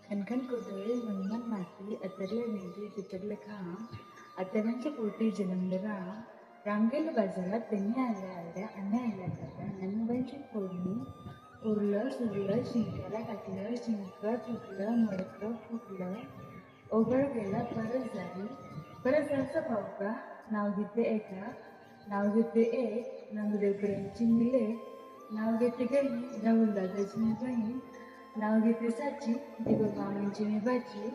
खनखन कोतळे मनमन माती अतरले मेंढी चितरले घाम अतरांच्या पोटी जलमले राम राम गेले बाजारात त्यांनी आल्या आल्या अन्या आल्या काका नंदबाईची फोडणी उरलं सुरलं शिंक्याला टाकलं शिंक तुटलं मडकं फुटलं ओघळ गेला परत जायचं भाऊ का नाव घेते एका नाव घेते एक नंददेवकरांची मिले नाव घेते गही राहुल दादाची मी बहीण नाव घेते साची दिगोबावांची मी बाची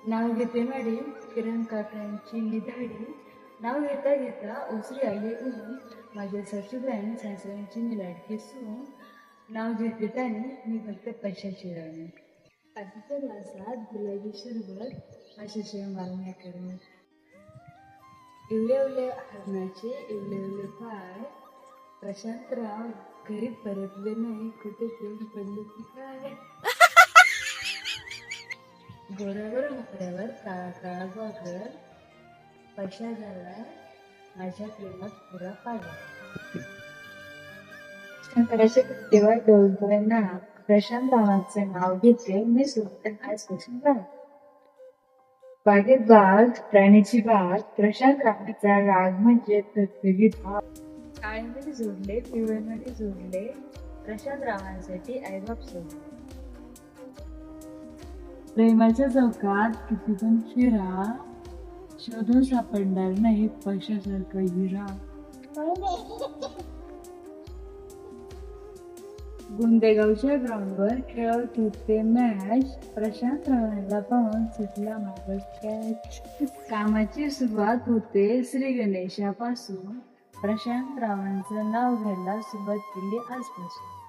नाव घेते मॅडी किरण काकांची मी धाडी नाव घेता घेता ओसरी आले ऊन माझ्या सासूबाईन सासऱ्यांची मी लाडकी सून नाव घेते त्याने मी फक्त पैशाची राणी आधीच्या ग्लासात गुलाबी शरबत असे मारण्या करत इवले इवले हरणाचे इवले इवले पाय प्रशांतराव घरी परतले नाही कुठे प्रेम पडले की काय गोऱ्यावर मोकऱ्यावर काळा काळा बगर पैसा झाला माझ्या प्रेमात पुरा पाडला शंकराच्या तेव्हा डोलतोयना प्रशांत रावांचे नाव घेते मी सुद्धा आज पासून बागेत बाग प्राण्याची बाग प्रशांत रावांचा राग म्हणजे थकथकीत भाव काळीमध्ये जोडले पिवळ्यामध्ये जोडले प्रशांत रावांसाठी आईबाप सोडले प्रेमाच्या चौकात किती पण फिरा शोधून सापडणार नाही पैशासारखं हिरा गुंदेगावच्या ग्राउंडवर खेळत होते मॅच प्रशांत रावांना पाहून सुटला माझा कॅच कामाची सुरुवात होते श्री गणेशापासून प्रशांत रावांचं नाव घ्यायला सुरुवात केली आजपासून